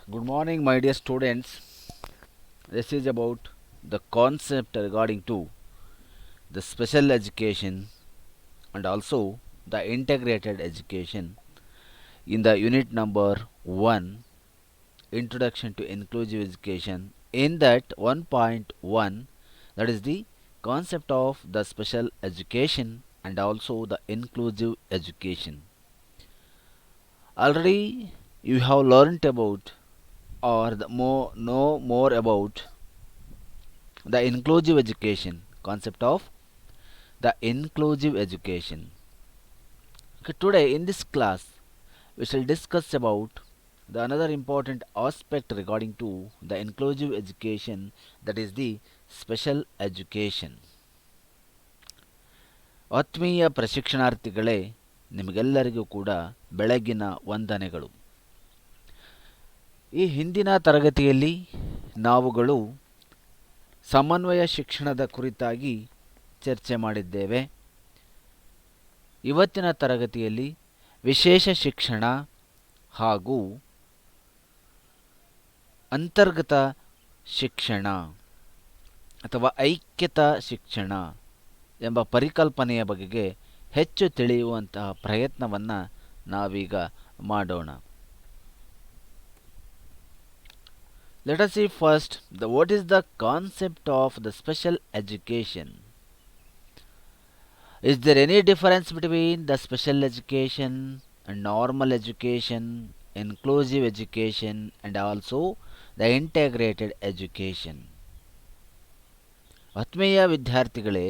Good morning, my dear students. This is about the concept regarding to the special education and also the integrated education in the unit number 1, Introduction to Inclusive Education. In that 1.1, that is the concept of the special education and also the inclusive education. Already you have learnt about or know more about the inclusive education concept of the inclusive education. Okay, today in this class we shall discuss about the another important aspect regarding to the inclusive education, that is the special education. ಆತ್ಮೀಯ ಪ್ರಶಿಕ್ಷಣಾರ್ಥಿಗಳೇ, ನಿಮಗೆಲ್ಲರಿಗೂ ಕೂಡ ಬೆಳಗಿನ ವಂದನೆಗಳು. ಈ ಹಿಂದಿನ ತರಗತಿಯಲ್ಲಿ ನಾವುಗಳು ಸಮನ್ವಯ ಶಿಕ್ಷಣದ ಕುರಿತಾಗಿ ಚರ್ಚೆ ಮಾಡಿದ್ದೇವೆ. ಇವತ್ತಿನ ತರಗತಿಯಲ್ಲಿ ವಿಶೇಷ ಶಿಕ್ಷಣ ಹಾಗೂ ಅಂತರ್ಗತ ಶಿಕ್ಷಣ ಅಥವಾ ಐಕ್ಯತಾ ಶಿಕ್ಷಣ ಎಂಬ ಪರಿಕಲ್ಪನೆಯ ಬಗೆಗೆ ಹೆಚ್ಚು ತಿಳಿಯುವಂತಹ ಪ್ರಯತ್ನವನ್ನು ನಾವೀಗ ಮಾಡೋಣ. Let us see first what is the concept of the special education. Is there any difference between the special education and normal education, inclusive education and also the integrated education? ಆತ್ಮೀಯ ವಿದ್ಯಾರ್ಥಿಗಳೇ,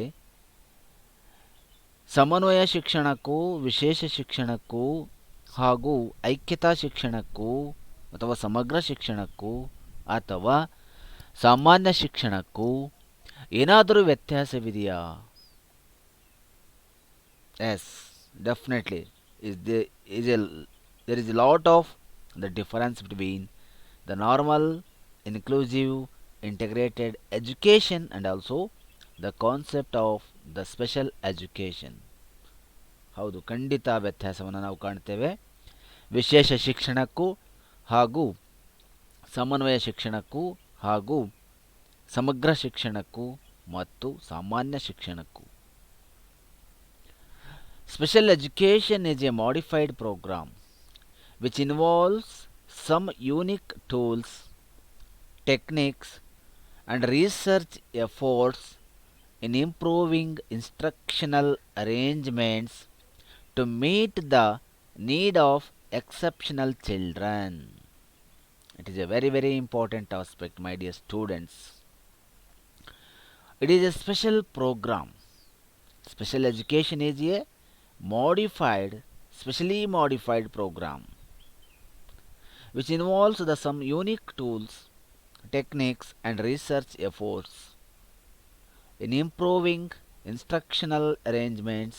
ಸಮನ್ವಯ ಶಿಕ್ಷಣಕ್ಕೂ ವಿಶೇಷ ಶಿಕ್ಷಣಕ್ಕೂ ಹಾಗೂ ಐಕ್ಯತಾ ಶಿಕ್ಷಣಕ್ಕೂ ಅಥವಾ ಸಮಗ್ರ ಶಿಕ್ಷಣಕ್ಕೂ ಅಥವಾ ಸಾಮಾನ್ಯ ಶಿಕ್ಷಣಕ್ಕೂ ಏನಾದರೂ ವ್ಯತ್ಯಾಸವಿದೆಯಾ? Yes, definitely. There is a lot of the difference between the normal, inclusive, integrated education and also the concept of the special education. ಹೌದು, ಖಂಡಿತ ವ್ಯತ್ಯಾಸವನ್ನು ನಾವು ಕಾಣ್ತೇವೆ. ವಿಶೇಷ ಶಿಕ್ಷಣಕ್ಕೂ ಹಾಗೂ ಸಮನ್ವಯ ಶಿಕ್ಷಣಕ್ಕೂ ಹಾಗೂ ಸಮಗ್ರ ಶಿಕ್ಷಣಕ್ಕೂ ಮತ್ತು ಸಾಮಾನ್ಯ ಶಿಕ್ಷಣಕ್ಕೂ. Special education is a modified program which involves some unique tools, techniques, and research efforts in improving instructional arrangements to meet the need of exceptional children. It is a very important aspect, my dear students. It is a special program. Special education is a specially modified program which involves some unique tools, techniques and research efforts in improving instructional arrangements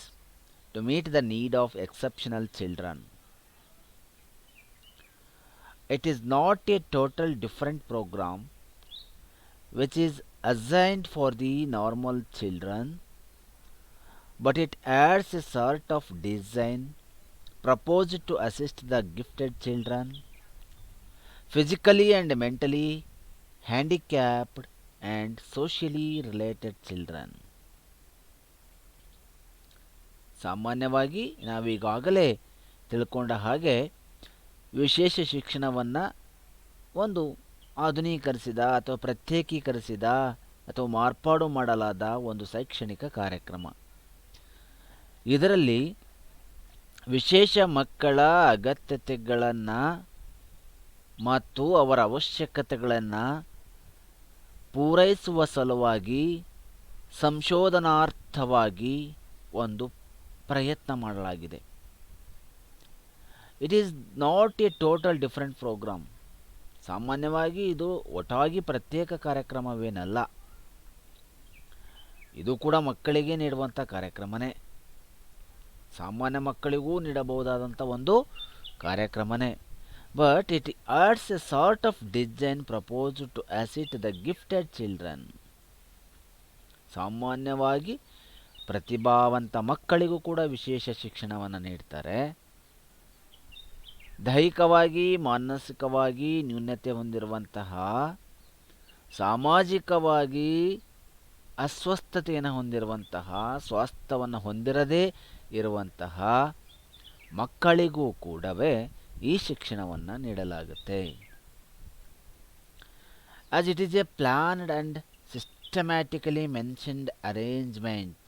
to meet the need of exceptional children. It is not a total different program which is assigned for the normal children, but it adds a sort of design proposed to assist the gifted children, physically and mentally handicapped and socially related children. ಸಾಮಾನ್ಯವಾಗಿ ನಾವೀಗಾಗಲೇ ತಿಳ್ಕೊಂಡ ಹಾಗೆ ವಿಶೇಷ ಶಿಕ್ಷಣವನ್ನು ಒಂದು ಆಧುನೀಕರಿಸಿದ ಅಥವಾ ಪ್ರತ್ಯೇಕೀಕರಿಸಿದ ಅಥವಾ ಮಾರ್ಪಾಡು ಮಾಡಲಾದ ಒಂದು ಶೈಕ್ಷಣಿಕ ಕಾರ್ಯಕ್ರಮ. ಇದರಲ್ಲಿ ವಿಶೇಷ ಮಕ್ಕಳ ಅಗತ್ಯತೆಗಳನ್ನು ಮತ್ತು ಅವರ ಅವಶ್ಯಕತೆಗಳನ್ನು ಪೂರೈಸುವ ಸಲುವಾಗಿ ಸಂಶೋಧನಾರ್ಥವಾಗಿ ಒಂದು ಪ್ರಯತ್ನ ಮಾಡಲಾಗಿದೆ. It is not a total different program. ಸಾಮಾನ್ಯವಾಗಿ ಇದು ಒಟ್ಟಾಗಿ ಪ್ರತ್ಯೇಕ ಕಾರ್ಯಕ್ರಮವೇನಲ್ಲ. ಇದು ಕೂಡ ಮಕ್ಕಳಿಗೆ ನೀಡುವಂಥ ಕಾರ್ಯಕ್ರಮನೇ, ಸಾಮಾನ್ಯ ಮಕ್ಕಳಿಗೂ ನೀಡಬಹುದಾದಂಥ ಒಂದು ಕಾರ್ಯಕ್ರಮನೇ. But it adds a sort of design propose to assist the gifted children. ಸಾಮಾನ್ಯವಾಗಿ ಪ್ರತಿಭಾವಂತ ಮಕ್ಕಳಿಗೂ ಕೂಡ ವಿಶೇಷ ಶಿಕ್ಷಣವನ್ನು ನೀಡ್ತಾರೆ. ದೈಹಿಕವಾಗಿ ಮಾನಸಿಕವಾಗಿ ನ್ಯೂನತೆ ಹೊಂದಿರುವಂತಹ, ಸಾಮಾಜಿಕವಾಗಿ ಅಸ್ವಸ್ಥತೆಯನ್ನು ಹೊಂದಿರುವಂತಹ, ಸ್ವಾಸ್ಥ್ಯವನ್ನು ಹೊಂದಿರದೇ ಇರುವಂತಹ ಮಕ್ಕಳಿಗೂ ಕೂಡವೇ ಈ ಶಿಕ್ಷಣವನ್ನು ನೀಡಲಾಗುತ್ತೆ. As it is a planned and systematically mentioned arrangement.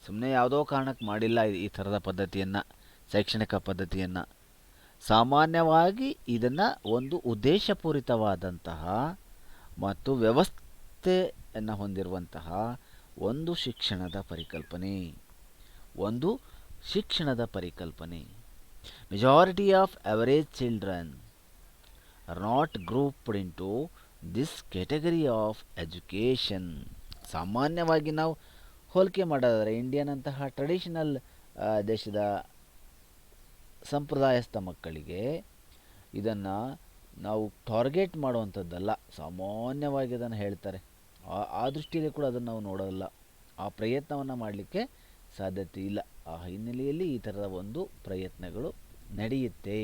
ಸುಮ್ಮನೆ ಯಾವುದೋ ಕಾರಣಕ್ಕೆ ಮಾಡಿಲ್ಲ ಈ ಥರದ ಪದ್ಧತಿಯನ್ನು, ಶೈಕ್ಷಣಿಕ ಪದ್ಧತಿಯನ್ನು. ಸಾಮಾನ್ಯವಾಗಿ ಇದನ್ನು ಒಂದು ಉದ್ದೇಶಪೂರಿತವಾದಂತಹ ಮತ್ತು ವ್ಯವಸ್ಥೆಯನ್ನು ಹೊಂದಿರುವಂತಹ ಒಂದು ಶಿಕ್ಷಣದ ಪರಿಕಲ್ಪನೆ. Majority of average children are not grouped into this category of education. ಸಾಮಾನ್ಯವಾಗಿ ನಾವು ಹೋಲಿಕೆ ಮಾಡೋದಾದರೆ ಇಂಡಿಯನ್ ಅಂತಹ ಟ್ರೆಡಿಷನಲ್ ದೇಶದ ಸಂಪ್ರದಾಯಸ್ಥ ಮಕ್ಕಳಿಗೆ ಇದನ್ನು ನಾವು ಟಾರ್ಗೆಟ್ ಮಾಡುವಂಥದ್ದಲ್ಲ, ಸಾಮಾನ್ಯವಾಗಿ ಅದನ್ನು ಹೇಳ್ತಾರೆ. ಆ ದೃಷ್ಟಿಯಲ್ಲಿ ಕೂಡ ಅದನ್ನು ನಾವು ನೋಡೋಲ್ಲ, ಆ ಪ್ರಯತ್ನವನ್ನು ಮಾಡಲಿಕ್ಕೆ ಸಾಧ್ಯತೆ ಇಲ್ಲ. ಆ ಹಿನ್ನೆಲೆಯಲ್ಲಿ ಈ ಥರದ ಒಂದು ಪ್ರಯತ್ನಗಳು ನಡೆಯುತ್ತೆ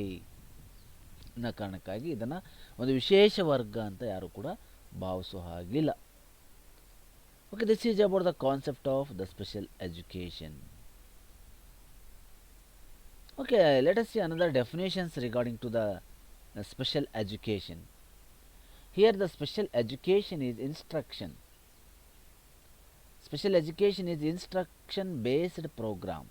ಅನ್ನೋ ಕಾರಣಕ್ಕಾಗಿ ಇದನ್ನು ಒಂದು ವಿಶೇಷ ವರ್ಗ ಅಂತ ಯಾರು ಕೂಡ ಭಾವಿಸೋ ಹಾಗಿಲ್ಲ. Okay, this is about the concept of the special education. Okay, let us see another definitions regarding to the special education. Here the special education is instruction. Special education is instruction based program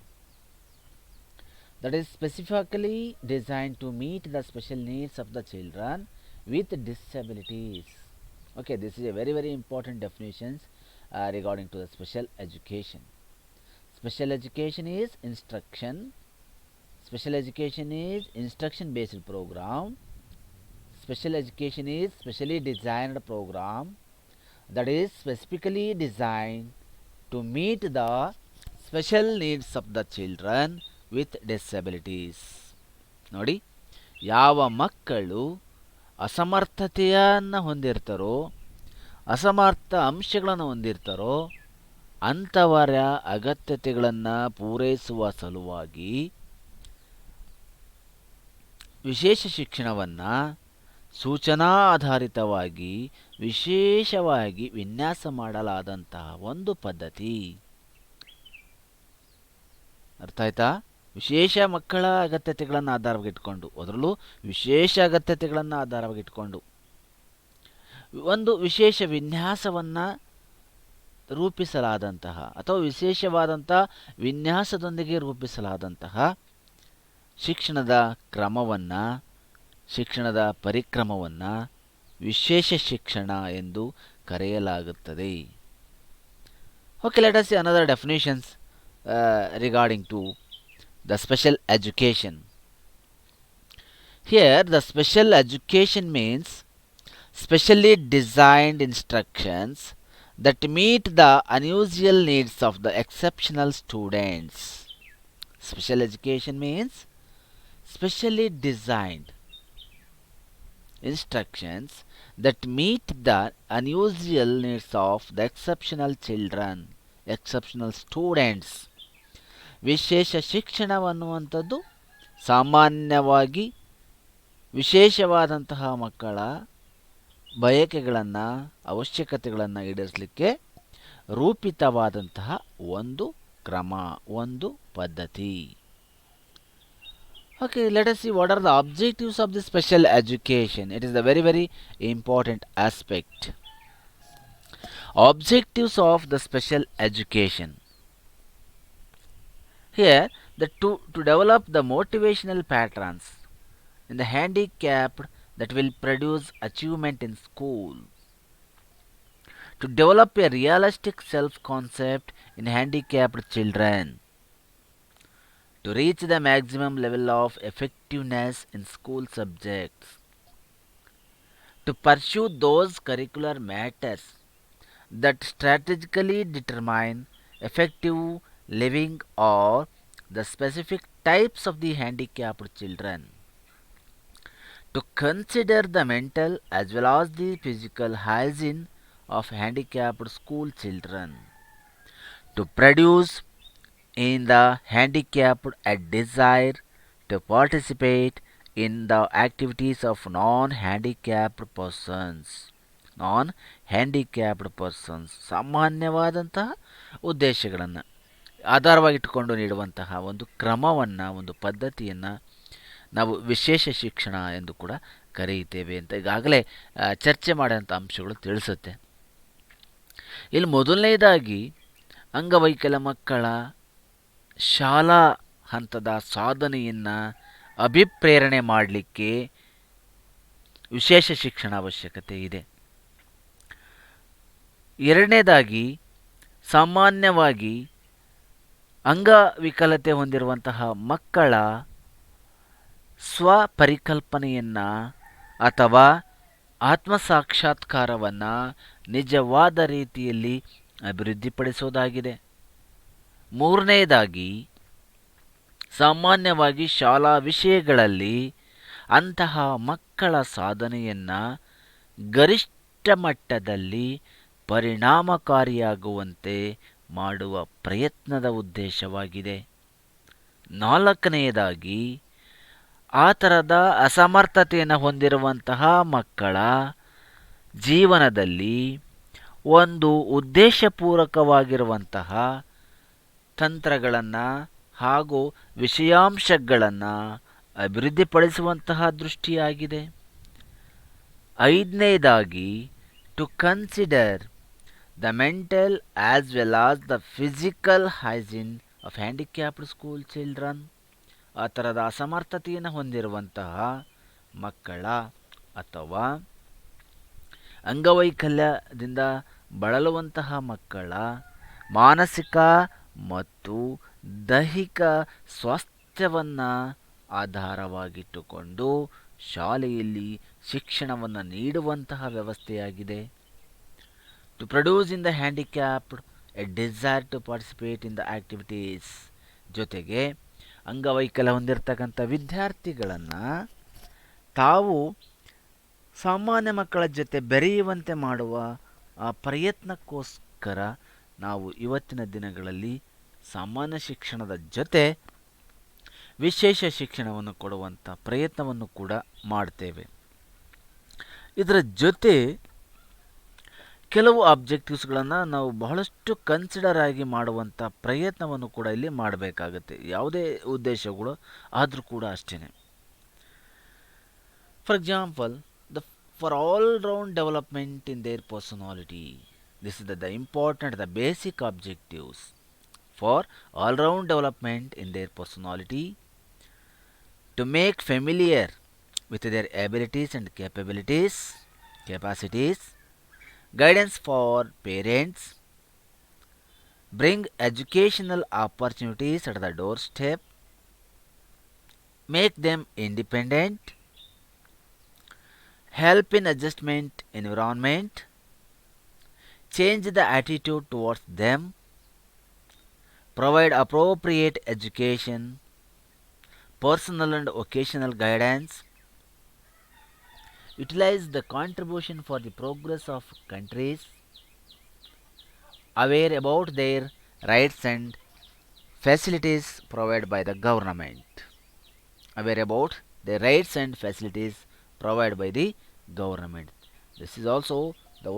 that is specifically designed to meet the special needs of the children with disabilities. Okay, this is a very very important definitions regarding to the special education. Special education is instruction. Special education is instruction based program. Special education is specially designed program that is specifically designed to meet the special needs of the children with disabilities. ನೋಡಿ, ಯಾವ ಮಕ್ಕಳು ಅಸಮರ್ಥತೆಯನ್ನು ಹೊಂದಿರ್ತಾರೋ, ಅಸಮರ್ಥ ಅಂಶಗಳನ್ನು ಹೊಂದಿರ್ತಾರೋ ಅಂಥವರ ಅಗತ್ಯತೆಗಳನ್ನು ಪೂರೈಸುವ ಸಲುವಾಗಿ ವಿಶೇಷ ಶಿಕ್ಷಣವನ್ನು ಸೂಚನಾ ಆಧಾರಿತವಾಗಿ ವಿಶೇಷವಾಗಿ ವಿನ್ಯಾಸ ಮಾಡಲಾದಂತಹ ಒಂದು ಪದ್ಧತಿ. ಅರ್ಥ ಆಯ್ತಾ? ವಿಶೇಷ ಮಕ್ಕಳ ಅಗತ್ಯತೆಗಳನ್ನು ಆಧಾರವಾಗಿಟ್ಕೊಂಡು, ಅದರಲ್ಲೂ ವಿಶೇಷ ಅಗತ್ಯತೆಗಳನ್ನು ಆಧಾರವಾಗಿಟ್ಕೊಂಡು ಒಂದು ವಿಶೇಷ ವಿನ್ಯಾಸವನ್ನು ರೂಪಿಸಲಾದಂತಹ ಅಥವಾ ವಿಶೇಷವಾದಂಥ ವಿನ್ಯಾಸದೊಂದಿಗೆ ರೂಪಿಸಲಾದಂತಹ ಶಿಕ್ಷಣದ ಕ್ರಮವನ್ನು, ಶಿಕ್ಷಣದ ಪರಿಕ್ರಮವನ್ನು ವಿಶೇಷ ಶಿಕ್ಷಣ ಎಂದು ಕರೆಯಲಾಗುತ್ತದೆ. Okay, let us see another definitions regarding to the special education. Here the special education means specially designed instructions that meet the unusual needs of the exceptional students. Special education means specially designed instructions that meet the unusual needs of the exceptional children, exceptional students. ವಿಶೇಷ ಶಿಕ್ಷಣವನ್ನುವಂಥದ್ದು ಸಾಮಾನ್ಯವಾಗಿ ವಿಶೇಷವಾದಂತಹ ಮಕ್ಕಳ ಬಯಕೆಗಳನ್ನು, ಅವಶ್ಯಕತೆಗಳನ್ನು ಈಡೇರಿಸಲಿಕ್ಕೆ ರೂಪಿತವಾದಂತಹ ಒಂದು ಕ್ರಮ, ಒಂದು ಪದ್ಧತಿ. Okay, let us see what are the objectives of the special education. It is a very very important aspect. Objectives of the special education. Here, to develop the motivational patterns in the handicapped that will produce achievement in school. To develop a realistic self-concept in handicapped children. To reach the maximum level of effectiveness in school subjects. To pursue those curricular matters that strategically determine effective living or the specific types of the handicapped children. To consider the mental as well as the physical hygiene of handicapped school children. To produce in the handicapped a desire to participate in the activities of non-handicapped persons. non-handicapped persons ಸಾಮಾನ್ಯವಾದಂತಹ ಉದ್ದೇಶಗಳನ್ನು ಆಧಾರವಾಗಿಟ್ಟುಕೊಂಡು ನೀಡುವಂತಹ ಒಂದು ಕ್ರಮವನ್ನು, ಒಂದು ಪದ್ಧತಿಯನ್ನು ನಾವು ವಿಶೇಷ ಶಿಕ್ಷಣ ಎಂದು ಕೂಡ ಕರೆಯುತ್ತೇವೆ ಅಂತ ಈಗಾಗಲೇ ಚರ್ಚೆ ಮಾಡಿದಂಥ ಅಂಶಗಳು ತಿಳಿಸುತ್ತೆ. ಇಲ್ಲಿ ಮೊದಲನೇದಾಗಿ ಅಂಗವೈಕಲ್ಯ ಮಕ್ಕಳ ಶಾಲಾ ಹಂತದ ಸಾಧನೆಯನ್ನು ಅಭಿಪ್ರೇರಣೆ ಮಾಡಲಿಕ್ಕೆ ವಿಶೇಷ ಶಿಕ್ಷಣ ಅವಶ್ಯಕತೆ ಇದೆ. ಎರಡನೇದಾಗಿ ಸಾಮಾನ್ಯವಾಗಿ ಅಂಗವಿಕಲತೆ ಹೊಂದಿರುವಂತಹ ಮಕ್ಕಳ ಸ್ವಪರಿಕಲ್ಪನೆಯನ್ನು ಅಥವಾ ಆತ್ಮಸಾಕ್ಷಾತ್ಕಾರವನ್ನು ನಿಜವಾದ ರೀತಿಯಲ್ಲಿ ಅಭಿವೃದ್ಧಿಪಡಿಸೋದಾಗಿದೆ. ಮೂರನೆಯದಾಗಿ ಸಾಮಾನ್ಯವಾಗಿ ಶಾಲಾ ವಿಷಯಗಳಲ್ಲಿ ಅಂತಹ ಮಕ್ಕಳ ಸಾಧನೆಯನ್ನು ಗರಿಷ್ಠ ಮಟ್ಟದಲ್ಲಿ ಪರಿಣಾಮಕಾರಿಯಾಗುವಂತೆ ಮಾಡುವ ಪ್ರಯತ್ನದ ಉದ್ದೇಶವಾಗಿದೆ. ನಾಲ್ಕನೆಯದಾಗಿ ಆ ಥರದ ಅಸಮರ್ಥತೆಯನ್ನು ಹೊಂದಿರುವಂತಹ ಮಕ್ಕಳ ಜೀವನದಲ್ಲಿ ಒಂದು ಉದ್ದೇಶಪೂರ್ವಕವಾಗಿರುವಂತಹ ತಂತ್ರಗಳನ್ನು ಹಾಗೂ ವಿಷಯಾಂಶಗಳನ್ನು ಅಭಿವೃದ್ಧಿಪಡಿಸುವಂತಹ ದೃಷ್ಟಿಯಾಗಿದೆ. ಐದನೇದಾಗಿ to consider the mental as well as the physical hygiene of handicapped school children. ಆ ಥರದ ಅಸಮರ್ಥತೆಯನ್ನು ಹೊಂದಿರುವಂತಹ ಮಕ್ಕಳ ಅಥವಾ ಅಂಗವೈಕಲ್ಯದಿಂದ ಬಳಲುವಂತಹ ಮಕ್ಕಳ ಮಾನಸಿಕ ಮತ್ತು ದೈಹಿಕ ಸ್ವಾಸ್ಥ್ಯವನ್ನು ಆಧಾರವಾಗಿಟ್ಟುಕೊಂಡು ಶಾಲೆಯಲ್ಲಿ ಶಿಕ್ಷಣವನ್ನು ನೀಡುವಂತಹ ವ್ಯವಸ್ಥೆಯಾಗಿದೆ. To produce in the handicapped a desire to participate in the activities. ಜೊತೆಗೆ ಅಂಗವೈಕಲ್ಯ ಹೊಂದಿರತಕ್ಕಂಥ ವಿದ್ಯಾರ್ಥಿಗಳನ್ನು ತಾವು ಸಾಮಾನ್ಯ ಮಕ್ಕಳ ಜೊತೆ ಬೆರೆಯುವಂತೆ ಮಾಡುವ ಆ ಪ್ರಯತ್ನಕ್ಕೋಸ್ಕರ ನಾವು ಇವತ್ತಿನ ದಿನಗಳಲ್ಲಿ ಸಾಮಾನ್ಯ ಶಿಕ್ಷಣದ ಜೊತೆ ವಿಶೇಷ ಶಿಕ್ಷಣವನ್ನು ಕೊಡುವಂಥ ಪ್ರಯತ್ನವನ್ನು ಕೂಡ ಮಾಡ್ತೇವೆ. ಇದರ ಜೊತೆ ಕೆಲವು ಆಬ್ಜೆಕ್ಟಿವ್ಸ್ಗಳನ್ನು ನಾವು ಬಹಳಷ್ಟು ಕನ್ಸಿಡರ್ ಆಗಿ ಮಾಡುವಂಥ ಪ್ರಯತ್ನವನ್ನು ಕೂಡ ಇಲ್ಲಿ ಮಾಡಬೇಕಾಗತ್ತೆ. ಯಾವುದೇ ಉದ್ದೇಶಗಳು ಆದರೂ ಕೂಡ ಅಷ್ಟೇ. For example, for all-round development in their personality. This is the important, the basic objectives for all-round development in their personality, to make familiar with their abilities and capacities, guidance for parents, bring educational opportunities at the doorstep, make them independent, help in adjustment environment, change the attitude towards them, provide appropriate education, personal and occasional guidance, utilize the contribution for the progress of countries, aware about their rights and facilities provided by the government. Aware about their rights and facilities provided by the government. This is also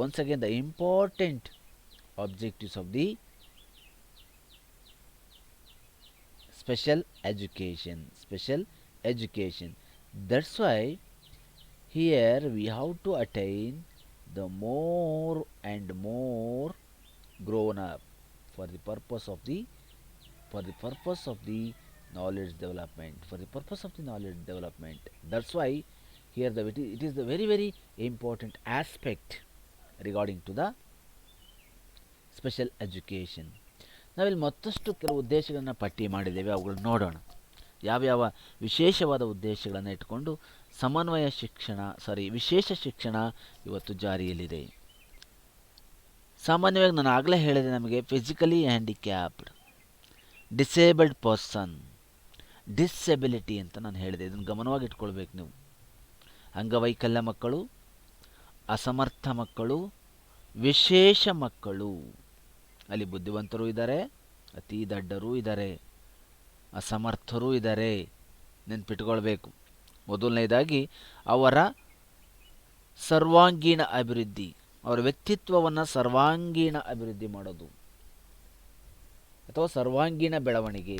once again the important objectives of the special education. That's why here we have to attain the more and more grown up for the purpose of the knowledge development. That's why here it is the very very important aspect regarding to the special education. ನಾವಿಲ್ಲಿ ಮತ್ತಷ್ಟು ಕೆಲವು ಉದ್ದೇಶಗಳನ್ನು ಪಟ್ಟಿ ಮಾಡಿದ್ದೇವೆ, ಅವುಗಳನ್ನು ನೋಡೋಣ. ಯಾವ್ಯಾವ ವಿಶೇಷವಾದ ಉದ್ದೇಶಗಳನ್ನು ಇಟ್ಟುಕೊಂಡು ವಿಶೇಷ ಶಿಕ್ಷಣ ಇವತ್ತು ಜಾರಿಯಲ್ಲಿದೆ. ಸಾಮಾನ್ಯವಾಗಿ ನಾನು ಆಗಲೇ ಹೇಳಿದೆ, ನಮಗೆ physically handicapped, disabled person, disability ಅಂತ ನಾನು ಹೇಳಿದೆ. ಇದನ್ನು ಗಮನವಾಗಿ ಇಟ್ಕೊಳ್ಬೇಕು ನೀವು. ಅಂಗವೈಕಲ್ಯ ಮಕ್ಕಳು, ಅಸಮರ್ಥ ಮಕ್ಕಳು, ವಿಶೇಷ ಮಕ್ಕಳು. ಅಲ್ಲಿ ಬುದ್ಧಿವಂತರೂ ಇದ್ದಾರೆ, ಅತಿ ದಡ್ಡರೂ ಇದ್ದಾರೆ, ಅಸಮರ್ಥರೂ ಇದ್ದಾರೆ. ನೆನ್ಪಿಟ್ಕೊಳ್ಬೇಕು. ಮೊದಲನೇದಾಗಿ ಅವರ ಸರ್ವಾಂಗೀಣ ಅಭಿವೃದ್ಧಿ, ಅವರ ವ್ಯಕ್ತಿತ್ವವನ್ನು ಸರ್ವಾಂಗೀಣ ಅಭಿವೃದ್ಧಿ ಮಾಡೋದು, ಅಥವಾ ಸರ್ವಾಂಗೀಣ ಬೆಳವಣಿಗೆ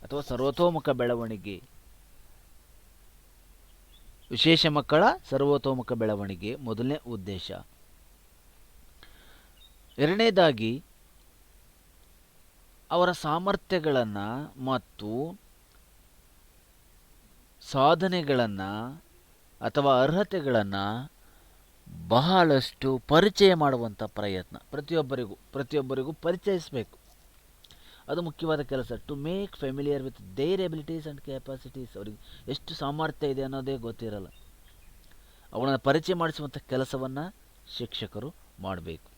ಅಥವಾ ಸರ್ವತೋಮುಖ ಬೆಳವಣಿಗೆ, ವಿಶೇಷ ಮಕ್ಕಳ ಸರ್ವತೋಮುಖ ಬೆಳವಣಿಗೆ ಮೊದಲನೇ ಉದ್ದೇಶ. ಎರಡನೇದಾಗಿ ಅವರ ಸಾಮರ್ಥ್ಯಗಳನ್ನು ಮತ್ತು ಸಾಧನೆಗಳನ್ನು ಅಥವಾ ಅರ್ಹತೆಗಳನ್ನು ಬಹಳಷ್ಟು ಪರಿಚಯ ಮಾಡುವಂಥ ಪ್ರಯತ್ನ. ಪ್ರತಿಯೊಬ್ಬರಿಗೂ ಪರಿಚಯಿಸಬೇಕು. ಅದು ಮುಖ್ಯವಾದ ಕೆಲಸ. To make familiar with their abilities and capacities. ಅವ್ರಿಗೆ ಎಷ್ಟು ಸಾಮರ್ಥ್ಯ ಇದೆ ಅನ್ನೋದೇ ಗೊತ್ತಿರಲ್ಲ. ಅವುಗಳನ್ನು ಪರಿಚಯ ಮಾಡಿಸುವಂಥ ಕೆಲಸವನ್ನು ಶಿಕ್ಷಕರು ಮಾಡಬೇಕು.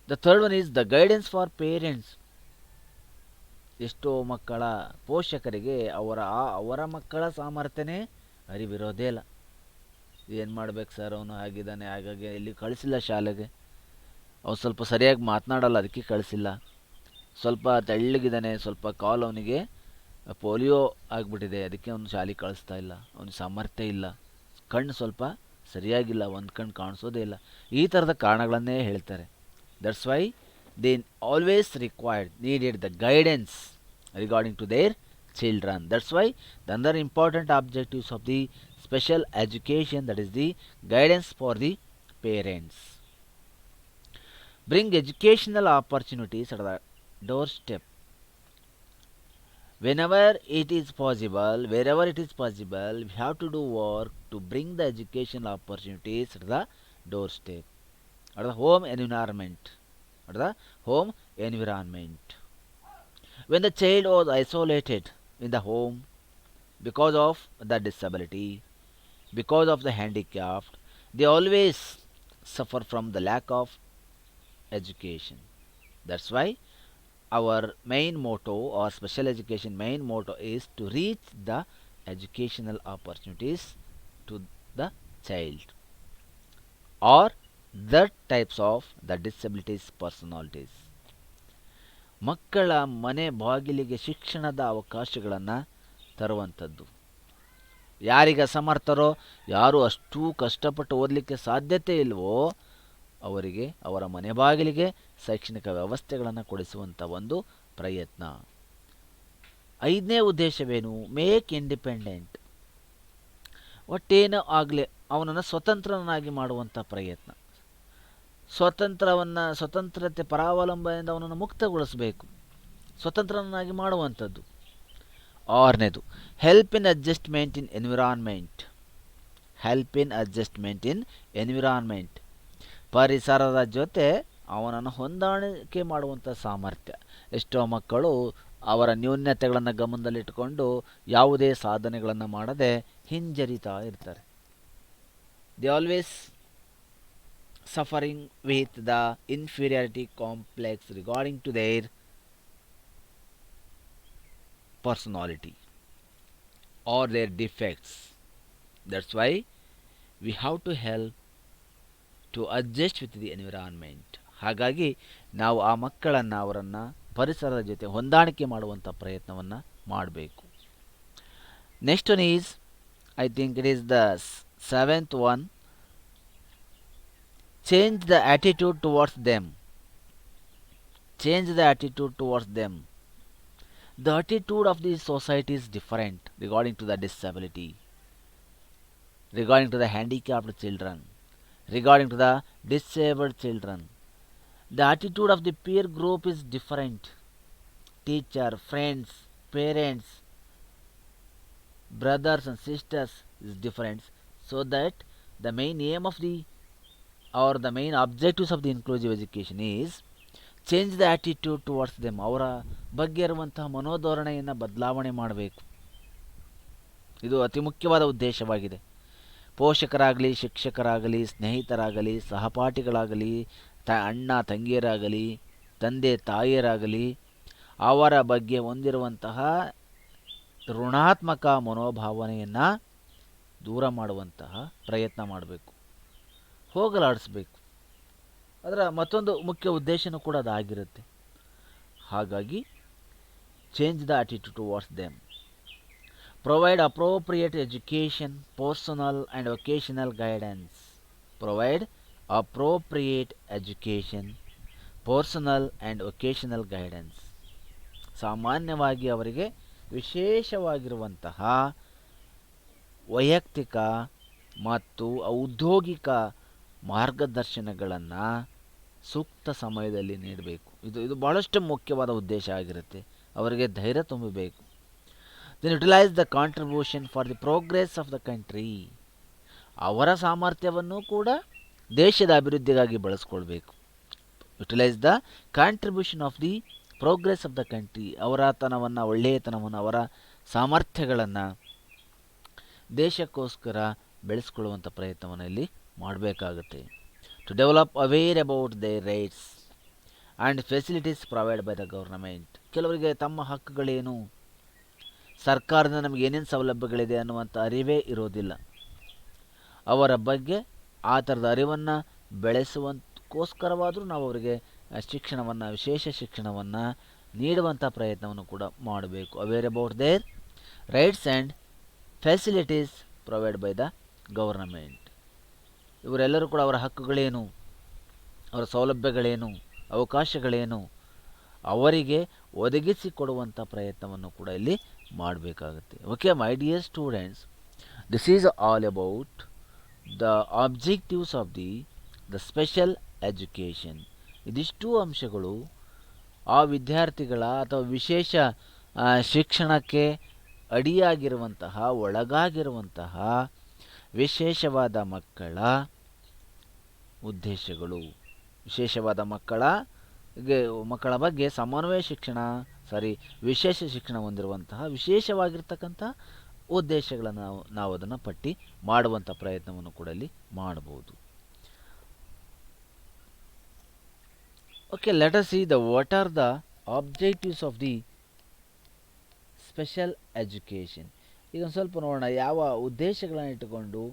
The third one is the guidance for parents. ಎಷ್ಟೋ ಮಕ್ಕಳ ಪೋಷಕರಿಗೆ ಅವರ ಮಕ್ಕಳ ಸಾಮರ್ಥ್ಯನೇ ಅರಿವಿರೋದೇ ಇಲ್ಲ. ಏನು ಮಾಡ್ಬೇಕು ಸರ್, ಅವನು ಆಗಿದ್ದಾನೆ, ಹಾಗಾಗಿ ಇಲ್ಲಿ ಕಳಿಸಿಲ್ಲ ಶಾಲೆಗೆ, ಅವನು ಸ್ವಲ್ಪ ಸರಿಯಾಗಿ ಮಾತನಾಡಲ್ಲ ಅದಕ್ಕೆ ಕಳಿಸಿಲ್ಲ, ಸ್ವಲ್ಪ ತೆಳ್ಳಗಿದ್ದಾನೆ, ಸ್ವಲ್ಪ ಕಾಲು ಅವನಿಗೆ ಪೋಲಿಯೋ ಆಗಿಬಿಟ್ಟಿದೆ ಅದಕ್ಕೆ ಅವನು ಶಾಲೆಗೆ ಕಳಿಸ್ತಾ ಇಲ್ಲ, ಅವನಿಗೆ ಸಾಮರ್ಥ್ಯ ಇಲ್ಲ, ಕಣ್ಣು ಸ್ವಲ್ಪ ಸರಿಯಾಗಿಲ್ಲ, ಒಂದು ಕಣ್ಣು ಕಾಣಿಸೋದೇ ಇಲ್ಲ, ಈ ಥರದ ಕಾರಣಗಳನ್ನೇ ಹೇಳ್ತಾರೆ. That's why they always needed the guidance regarding to their children. That's why the other important objectives of the special education, that is the guidance for the parents. Bring educational opportunities at the doorstep. Wherever it is possible, we have to do work to bring the educational opportunities at the doorstep, at the home environment. When the child was isolated in the home because of the disability, because of the handicap, they always suffer from the lack of education. That's why our main motto, or special education main motto, is to reach the educational opportunities to the child or the types of the disabilities personalities. ಮಕ್ಕಳ ಮನೆ ಬಾಗಿಲಿಗೆ ಶಿಕ್ಷಣದ ಅವಕಾಶಗಳನ್ನು ತರುವಂಥದ್ದು. ಯಾರಿಗೆ ಅಸಮರ್ಥರೋ, ಯಾರು ಅಷ್ಟು ಕಷ್ಟಪಟ್ಟು ಓದಲಿಕ್ಕೆ ಸಾಧ್ಯತೆ ಇಲ್ವೋ ಅವರಿಗೆ ಅವರ ಮನೆ ಬಾಗಿಲಿಗೆ ಶೈಕ್ಷಣಿಕ ವ್ಯವಸ್ಥೆಗಳನ್ನು ಕೊಡಿಸುವಂಥ ಒಂದು ಪ್ರಯತ್ನ. ಐದನೇ ಉದ್ದೇಶವೇನು? Make independent. ಒಟ್ಟೇನೋ ಆಗಲಿ ಅವನನ್ನು ಸ್ವತಂತ್ರನಾಗಿ ಮಾಡುವಂಥ ಪ್ರಯತ್ನ. ಸ್ವತಂತ್ರತೆ, ಪರಾವಲಂಬನೆಯಿಂದ ಅವನನ್ನು ಮುಕ್ತಗೊಳಿಸಬೇಕು, ಸ್ವತಂತ್ರನಾಗಿ ಮಾಡುವಂಥದ್ದು. ಆರನೇದು help in adjustment in environment. ಪರಿಸರದ ಜೊತೆ ಅವನನ್ನು ಹೊಂದಾಣಿಕೆ ಮಾಡುವಂಥ ಸಾಮರ್ಥ್ಯ. ಎಷ್ಟೋ ಮಕ್ಕಳು ಅವರ ನ್ಯೂನತೆಗಳನ್ನು ಗಮನದಲ್ಲಿಟ್ಟುಕೊಂಡು ಯಾವುದೇ ಸಾಧನೆಗಳನ್ನು ಮಾಡದೆ ಹಿಂಜರಿತಾ ಇರ್ತಾರೆ. They always suffering with the inferiority complex regarding to their personality or their defects. That's why we have to help to adjust with the environment. ಹಾಗಾಗಿ ನಾವು ಆ ಮಕ್ಕಳನ್ನು, ಅವರನ್ನು ಪರಿಸರದ ಜೊತೆ ಹೊಂದಾಣಿಕೆ ಮಾಡುವಂಥ ಪ್ರಯತ್ನವನ್ನು ಮಾಡಬೇಕು. Next one is, I think it is the seventh one, change the attitude towards them. The attitude of the society is different regarding to the disability, regarding to the handicapped children, regarding to the disabled children. The attitude of the peer group is different. Teacher, friends, parents, brothers and sisters is different. So that the main aim of the main objectives of the inclusive education is change the attitude towards them. ಅವರ ಬಗ್ಗೆ ಇರುವಂತಹ ಮನೋಧೋರಣೆಯನ್ನು ಬದಲಾವಣೆ ಮಾಡಬೇಕು. ಇದು ಅತಿ ಮುಖ್ಯವಾದ ಉದ್ದೇಶವಾಗಿದೆ. ಪೋಷಕರಾಗಲಿ, ಶಿಕ್ಷಕರಾಗಲಿ, ಸ್ನೇಹಿತರಾಗಲಿ, ಸಹಪಾಠಿಗಳಾಗಲಿ, ಅಣ್ಣ ತಂಗಿಯರಾಗಲಿ, ತಂದೆ ತಾಯಿಯರಾಗಲಿ, ಅವರ ಬಗ್ಗೆ ಹೊಂದಿರುವಂತಹ ಋಣಾತ್ಮಕ ಮನೋಭಾವನೆಯನ್ನು ದೂರ ಮಾಡುವಂತಹ ಪ್ರಯತ್ನ ಮಾಡಬೇಕು, ಹೋಗಲಾಡಿಸ್ಬೇಕು. ಅದರ ಮತ್ತೊಂದು ಮುಖ್ಯ ಉದ್ದೇಶನೂ ಕೂಡ ಅದಾಗಿರುತ್ತೆ. ಹಾಗಾಗಿ change the attitude towards them. Provide appropriate education, personal and vocational guidance. Provide appropriate education, personal and vocational guidance. ಸಾಮಾನ್ಯವಾಗಿ ಅವರಿಗೆ ವಿಶೇಷವಾಗಿರುವಂತಹ ವೈಯಕ್ತಿಕ ಮತ್ತು ಔದ್ಯೋಗಿಕ ಮಾರ್ಗದರ್ಶನಗಳನ್ನು ಸೂಕ್ತ ಸಮಯದಲ್ಲಿ ನೀಡಬೇಕು. ಇದು ಭಾಳಷ್ಟು ಮುಖ್ಯವಾದ ಉದ್ದೇಶ ಆಗಿರುತ್ತೆ. ಅವರಿಗೆ ಧೈರ್ಯ ತುಂಬಬೇಕು. Then utilise the contribution for the progress of the country. ಅವರ ಸಾಮರ್ಥ್ಯವನ್ನು ಕೂಡ ದೇಶದ ಅಭಿವೃದ್ಧಿಗಾಗಿ ಬಳಸ್ಕೊಳ್ಬೇಕು. Utilise the contribution of the progress of the country. ಅವರತನವನ್ನು, ಒಳ್ಳೆಯತನವನ್ನು, ಅವರ ಸಾಮರ್ಥ್ಯಗಳನ್ನು ದೇಶಕ್ಕೋಸ್ಕರ ಬೆಳೆಸ್ಕೊಳ್ಳುವಂಥ ಪ್ರಯತ್ನವನ್ನು ಇಲ್ಲಿ ಮಾಡಬೇಕಾಗುತ್ತೆ. To develop aware about their rights and facilities provide by the government. ಕೆಲವರಿಗೆ ತಮ್ಮ ಹಕ್ಕುಗಳೇನು, ಸರ್ಕಾರದಿಂದ ನಮಗೆ ಏನೇನು ಸೌಲಭ್ಯಗಳಿದೆ ಅನ್ನುವಂಥ ಅರಿವೇ ಇರೋದಿಲ್ಲ. ಅವರ ಬಗ್ಗೆ ಆ ಥರದ ಅರಿವನ್ನು ಬೆಳೆಸುವಂತಕ್ಕೋಸ್ಕರವಾದರೂ ನಾವು ಅವರಿಗೆ ಶಿಕ್ಷಣವನ್ನು, ವಿಶೇಷ ಶಿಕ್ಷಣವನ್ನು ನೀಡುವಂಥ ಪ್ರಯತ್ನವನ್ನು ಕೂಡ ಮಾಡಬೇಕು. Aware about their rights and facilities provide by the government. ಇವರೆಲ್ಲರೂ ಕೂಡ ಅವರ ಹಕ್ಕುಗಳೇನು, ಅವರ ಸೌಲಭ್ಯಗಳೇನು, ಅವಕಾಶಗಳೇನು ಅವರಿಗೆ ಒದಗಿಸಿಕೊಡುವಂಥ ಪ್ರಯತ್ನವನ್ನು ಕೂಡ ಇಲ್ಲಿ ಮಾಡಬೇಕಾಗುತ್ತೆ. Okay my dear students, this is all about the objectives of the special education. ಇದಿಷ್ಟು ಅಂಶಗಳು ಆ ವಿದ್ಯಾರ್ಥಿಗಳ ಅಥವಾ ವಿಶೇಷ ಶಿಕ್ಷಣಕ್ಕೆ ಅಡಿಯಾಗಿರುವಂತಹ, ಒಳಗಾಗಿರುವಂತಹ ವಿಶೇಷವಾದ ಮಕ್ಕಳ ಉದ್ದೇಶಗಳು. ವಿಶೇಷವಾದ ಮಕ್ಕಳ ಬಗ್ಗೆ ಸಮನ್ವಯ ಶಿಕ್ಷಣ, ವಿಶೇಷ ಶಿಕ್ಷಣ ಹೊಂದಿರುವಂತಹ ವಿಶೇಷವಾಗಿರ್ತಕ್ಕಂಥ ಉದ್ದೇಶಗಳನ್ನು ನಾವು ಅದನ್ನು ಪಟ್ಟಿ ಮಾಡುವಂಥ ಪ್ರಯತ್ನವನ್ನು ಕೂಡ ಇಲ್ಲಿ ಮಾಡಬಹುದು. Okay, let us see what are the objectives of the special education. ಈಗ ಒಂದು ಸ್ವಲ್ಪ ನೋಡೋಣ, ಯಾವ ಉದ್ದೇಶಗಳನ್ನು ಇಟ್ಟುಕೊಂಡು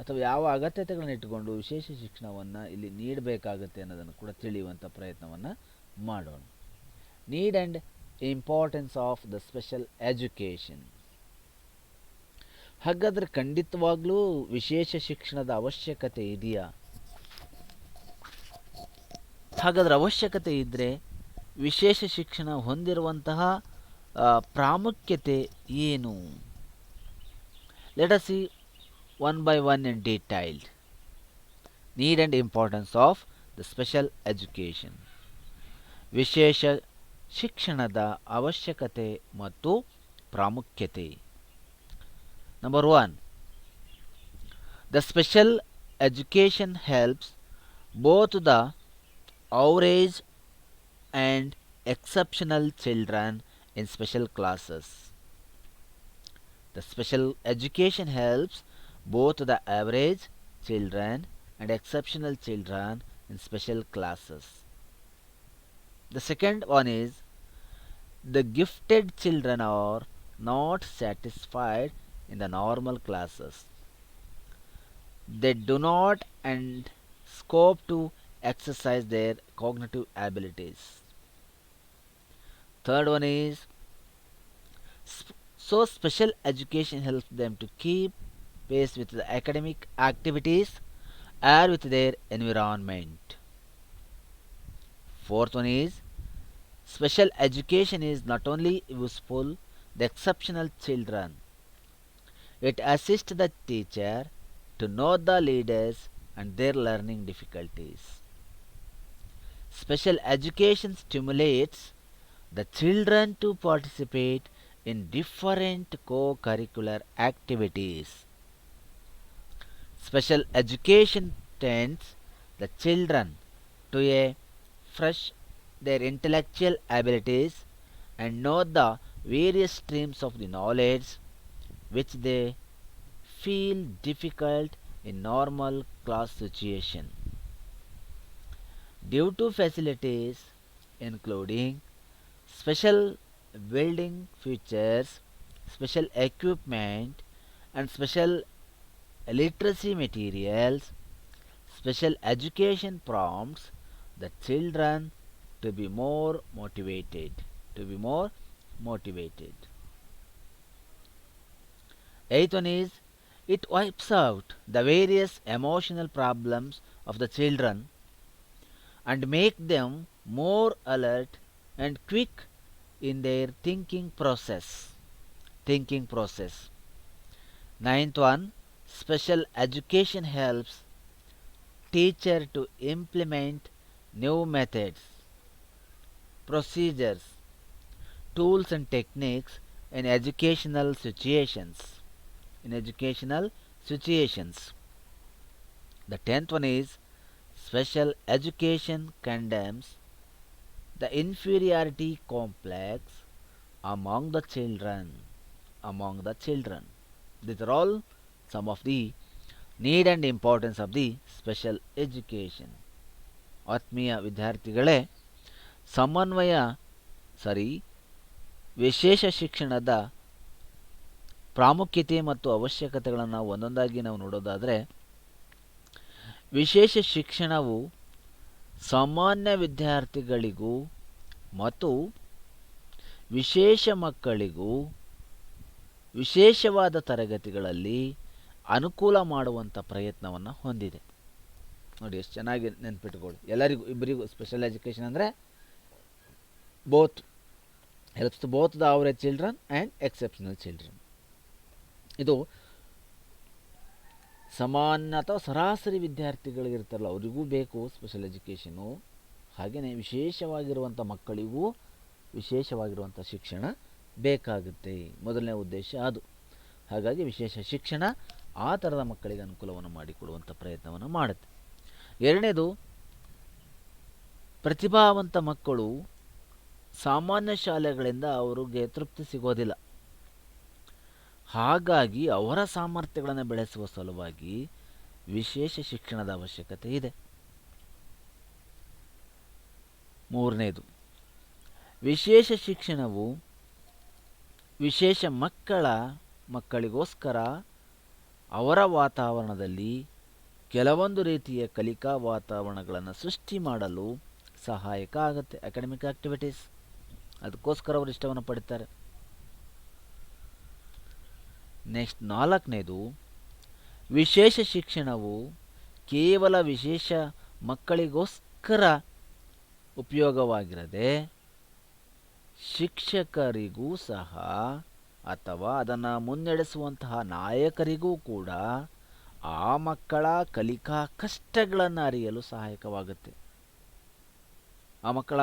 ಅಥವಾ ಯಾವ ಅಗತ್ಯತೆಗಳನ್ನು ಇಟ್ಟುಕೊಂಡು ವಿಶೇಷ ಶಿಕ್ಷಣವನ್ನು ಇಲ್ಲಿ ನೀಡಬೇಕಾಗುತ್ತೆ ಅನ್ನೋದನ್ನು ಕೂಡ ತಿಳಿಯುವಂಥ ಪ್ರಯತ್ನವನ್ನು ಮಾಡೋಣ. Need and importance of the special education. ಹಾಗಾದರೆ ಖಂಡಿತವಾಗ್ಲೂ ವಿಶೇಷ ಶಿಕ್ಷಣದ ಅವಶ್ಯಕತೆ ಇದೆಯಾ? ಹಾಗಾದರೆ ಅವಶ್ಯಕತೆ ಇದ್ದರೆ ವಿಶೇಷ ಶಿಕ್ಷಣ ಹೊಂದಿರುವಂತಹ ಪ್ರಾಮುಖ್ಯತೆ ಏನು? Let us see one by one in detailed. Need and importance of the special education. ವಿಶೇಷ ಶಿಕ್ಷಣದ ಅವಶ್ಯಕತೆ ಮತ್ತು ಪ್ರಾಮುಖ್ಯತೆ. Number 1. The special education helps both the average and exceptional children in special classes. The special education helps both the average children and exceptional children in special classes. The second one is the gifted children are not satisfied in the normal classes. They do not and scope to exercise their cognitive abilities. Third one is so special education helps them to keep pace with the academic activities and with their environment. Fourth one is special education is not only useful the exceptional children. It assists the teacher to know the leaders and their learning difficulties. Special education stimulates the children to participate in different co-curricular activities. Special education tends the children to fresh their intellectual abilities and know the various streams of the knowledge which they feel difficult in normal class situation. Due to facilities including special building features, special equipment and special literacy materials, special education prompts the children to be more motivated. Eighth one is it wipes out the various emotional problems of the children and make them more alert and quick in their thinking process. Thinking process. Ninth one, special education helps teacher to implement new methods, procedures, tools and techniques in educational situations. In educational situations. The tenth one is special education condemns the inferiority complex among the children. Among the children. These are all some of the need and importance of the special education. ಆತ್ಮೀಯ ವಿದ್ಯಾರ್ಥಿಗಳೇ, ಸಮನ್ವಯ ಸರಿ ವಿಶೇಷ ಶಿಕ್ಷಣದ ಪ್ರಾಮುಖ್ಯತೆ ಮತ್ತು ಅವಶ್ಯಕತೆಗಳನ್ನು ಒಂದೊಂದಾಗಿ ನಾವು ನೋಡೋದಾದರೆ, ವಿಶೇಷ ಶಿಕ್ಷಣವು ಸಾಮಾನ್ಯ ವಿದ್ಯಾರ್ಥಿಗಳಿಗೂ ಮತ್ತು ವಿಶೇಷ ಮಕ್ಕಳಿಗೂ ವಿಶೇಷವಾದ ತರಗತಿಗಳಲ್ಲಿ ಅನುಕೂಲ ಮಾಡುವಂಥ ಪ್ರಯತ್ನವನ್ನು ಹೊಂದಿದೆ. ನೋಡಿ ಎಷ್ಟು ಚೆನ್ನಾಗಿ ನೆನ್ಪಿಟ್ಕೊಳ್ಳಿ. ಎಲ್ಲರಿಗೂ ಇಬ್ಬರಿಗೂ ಸ್ಪೆಷಲ್ ಎಜುಕೇಷನ್ ಅಂದರೆ both helps to both the average children and exceptional children. ಇದು ಸಾಮಾನ್ಯ ಅಥವಾ ಸರಾಸರಿ ವಿದ್ಯಾರ್ಥಿಗಳಿಗಿರ್ತಾರಲ್ಲ ಅವರಿಗೂ ಬೇಕು ಸ್ಪೆಷಲ್ ಎಜುಕೇಷನು. ಹಾಗೆಯೇ ವಿಶೇಷವಾಗಿರುವಂಥ ಮಕ್ಕಳಿಗೂ ವಿಶೇಷವಾಗಿರುವಂಥ ಶಿಕ್ಷಣ ಬೇಕಾಗುತ್ತೆ. ಮೊದಲನೇ ಉದ್ದೇಶ ಅದು. ಹಾಗಾಗಿ ವಿಶೇಷ ಶಿಕ್ಷಣ ಆ ಥರದ ಮಕ್ಕಳಿಗೆ ಅನುಕೂಲವನ್ನು ಮಾಡಿಕೊಡುವಂಥ ಪ್ರಯತ್ನವನ್ನು ಮಾಡುತ್ತೆ. ಎರಡನೇದು, ಪ್ರತಿಭಾವಂತ ಮಕ್ಕಳು ಸಾಮಾನ್ಯ ಶಾಲೆಗಳಿಂದ ಅವರಿಗೆ ತೃಪ್ತಿ ಸಿಗೋದಿಲ್ಲ. ಹಾಗಾಗಿ ಅವರ ಸಾಮರ್ಥ್ಯಗಳನ್ನು ಬೆಳೆಸುವ ಸಲುವಾಗಿ ವಿಶೇಷ ಶಿಕ್ಷಣದ ಅವಶ್ಯಕತೆ ಇದೆ. ಮೂರನೇದು, ವಿಶೇಷ ಶಿಕ್ಷಣವು ವಿಶೇಷ ಮಕ್ಕಳಿಗೋಸ್ಕರ ಅವರ ವಾತಾವರಣದಲ್ಲಿ ಕೆಲವೊಂದು ರೀತಿಯ ಕಲಿಕಾ ವಾತಾವರಣಗಳನ್ನು ಸೃಷ್ಟಿ ಮಾಡಲು ಸಹಾಯಕ ಆಗುತ್ತೆ. ಅಕಾಡೆಮಿಕ್ ಆಕ್ಟಿವಿಟೀಸ್, ಅದಕ್ಕೋಸ್ಕರ ಅವರು ಇಷ್ಟವನ್ನು ಪಡ್ತಾರೆ. ನೆಕ್ಸ್ಟ್ ನಾಲ್ಕನೇದು, ವಿಶೇಷ ಶಿಕ್ಷಣವು ಕೇವಲ ವಿಶೇಷ ಮಕ್ಕಳಿಗೋಸ್ಕರ ಉಪಯೋಗವಾಗಿರದೆ ಶಿಕ್ಷಕರಿಗೂ ಸಹ ಅಥವಾ ಅದನ್ನು ಮುನ್ನಡೆಸುವಂತಹ ನಾಯಕರಿಗೂ ಕೂಡ ಆ ಮಕ್ಕಳ ಕಲಿಕಾ ಕಷ್ಟಗಳನ್ನು ಅರಿಯಲು ಸಹಾಯಕವಾಗುತ್ತೆ. ಆ ಮಕ್ಕಳ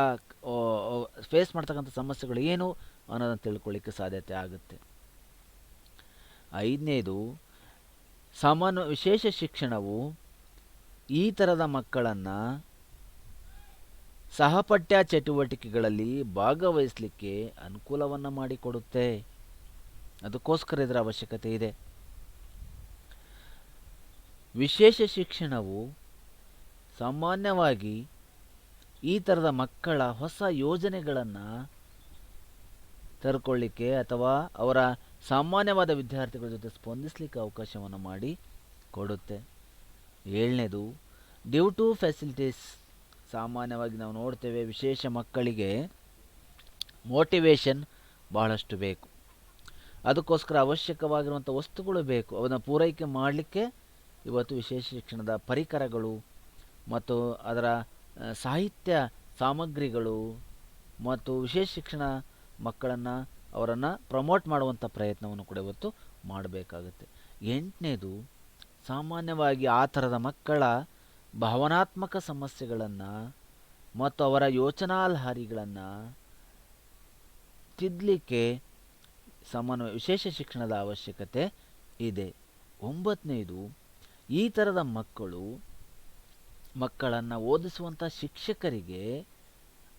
ಫೇಸ್ ಮಾಡ್ತಕ್ಕಂಥ ಸಮಸ್ಯೆಗಳು ಏನು ಅನ್ನೋದನ್ನು ತಿಳ್ಕೊಳ್ಳಿಕ್ಕೆ ಸಾಧ್ಯತೆ ಆಗುತ್ತೆ. ಐದನೇದು, ವಿಶೇಷ ಶಿಕ್ಷಣವು ಈ ಥರದ ಮಕ್ಕಳನ್ನು ಸಹಪಠ್ಯ ಚಟುವಟಿಕೆಗಳಲ್ಲಿ ಭಾಗವಹಿಸಲಿಕ್ಕೆ ಅನುಕೂಲವನ್ನು ಮಾಡಿಕೊಡುತ್ತೆ. ಅದಕ್ಕೋಸ್ಕರ ಇದರ ಅವಶ್ಯಕತೆ ಇದೆ. ವಿಶೇಷ ಶಿಕ್ಷಣವು ಸಾಮಾನ್ಯವಾಗಿ ಈ ಥರದ ಮಕ್ಕಳ ಹೊಸ ಯೋಜನೆಗಳನ್ನು ತರ್ಕೊಳ್ಳಿಕ್ಕೆ ಅಥವಾ ಅವರ ಸಾಮಾನ್ಯವಾದ ವಿದ್ಯಾರ್ಥಿಗಳ ಜೊತೆ ಸ್ಪಂದಿಸಲಿಕ್ಕೆ ಅವಕಾಶವನ್ನು ಮಾಡಿ ಕೊಡುತ್ತೆ. ಏಳನೇದು, ಡ್ಯೂ ಟು ಫೆಸಿಲಿಟೀಸ್. ಸಾಮಾನ್ಯವಾಗಿ ನಾವು ನೋಡ್ತೇವೆ ವಿಶೇಷ ಮಕ್ಕಳಿಗೆ ಮೋಟಿವೇಶನ್ ಬಹಳಷ್ಟು ಬೇಕು. ಅದಕ್ಕೋಸ್ಕರ ಅವಶ್ಯಕವಾಗಿರುವಂಥ ವಸ್ತುಗಳು ಬೇಕು. ಅದನ್ನು ಪೂರೈಕೆ ಮಾಡಲಿಕ್ಕೆ ಇವತ್ತು ವಿಶೇಷ ಶಿಕ್ಷಣದ ಪರಿಕರಗಳು ಮತ್ತು ಅದರ ಸಾಹಿತ್ಯ ಸಾಮಗ್ರಿಗಳು ಮತ್ತು ವಿಶೇಷ ಶಿಕ್ಷಣ ಅವರನ್ನು ಪ್ರಮೋಟ್ ಮಾಡುವಂಥ ಪ್ರಯತ್ನವನ್ನು ಕೂಡ ಇವತ್ತು ಮಾಡಬೇಕಾಗುತ್ತೆ. ಎಂಟನೇದು, ಸಾಮಾನ್ಯವಾಗಿ ಆ ಥರದ ಮಕ್ಕಳ ಭಾವನಾತ್ಮಕ ಸಮಸ್ಯೆಗಳನ್ನು ಮತ್ತು ಅವರ ಯೋಚನಾಲಹರಿಗಳನ್ನು ತಿದ್ದಲಿಕ್ಕೆ ವಿಶೇಷ ಶಿಕ್ಷಣದ ಅವಶ್ಯಕತೆ ಇದೆ. ಒಂಬತ್ತನೇದು, ಈ ಥರದ ಮಕ್ಕಳನ್ನು ಓದಿಸುವಂಥ ಶಿಕ್ಷಕರಿಗೆ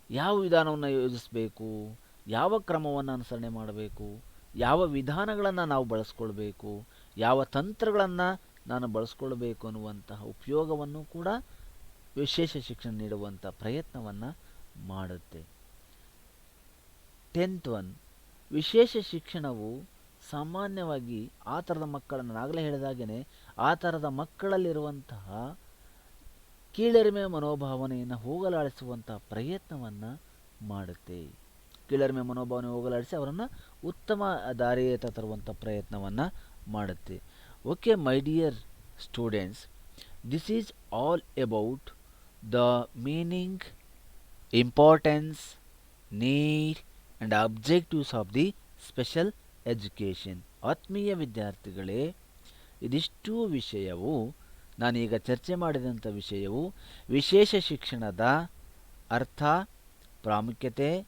ಯಾವ ವಿಧಾನವನ್ನು ಯೋಜಿಸಬೇಕು, ಯಾವ ಕ್ರಮವನ್ನು ಅನುಸರಣೆ ಮಾಡಬೇಕು, ಯಾವ ವಿಧಾನಗಳನ್ನು ನಾವು ಬಳಸ್ಕೊಳ್ಬೇಕು, ಯಾವ ತಂತ್ರಗಳನ್ನು ನಾನು ಬಳಸ್ಕೊಳ್ಬೇಕು ಅನ್ನುವಂತಹ ಉಪಯೋಗವನ್ನು ಕೂಡ ವಿಶೇಷ ಶಿಕ್ಷಣ ನೀಡುವಂಥ ಪ್ರಯತ್ನವನ್ನು ಮಾಡುತ್ತೆ. 10th ಒನ್, ವಿಶೇಷ ಶಿಕ್ಷಣವು ಸಾಮಾನ್ಯವಾಗಿ ಆ ಥರದ ಮಕ್ಕಳನ್ನು ನಾಗಲೇ ಹೇಳಿದಾಗೇ ಆ ಥರದ ಮಕ್ಕಳಲ್ಲಿರುವಂತಹ ಕೀಳರಿಮೆ ಮನೋಭಾವನೆಯನ್ನು ಹೋಗಲಾಡಿಸುವಂಥ ಪ್ರಯತ್ನವನ್ನು ಮಾಡುತ್ತೆ. ಕೀಳರಿಮೆ ಮನೋಭಾವನೆ ಹೋಗಲಾಡಿಸಿ ಅವರನ್ನು ಉತ್ತಮ ದಾರಿಯತ್ತ ತರುವಂಥ ಪ್ರಯತ್ನವನ್ನು ಮಾಡುತ್ತೆ. Okay my dear students, this is all about the meaning, importance, need and objectives of the special education. ಆತ್ಮೀಯ ವಿದ್ಯಾರ್ಥಿಗಳೇ, ಇದಿಷ್ಟು ವಿಷಯವು, ನಾನೀಗ ಚರ್ಚೆ ಮಾಡಿದಂಥ ವಿಷಯವು ವಿಶೇಷ ಶಿಕ್ಷಣದ ಅರ್ಥ, ಪ್ರಾಮುಖ್ಯತೆ,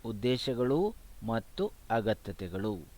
ಉದ್ದೇಶಗಳು ಮತ್ತು ಅಗತ್ಯತೆಗಳು.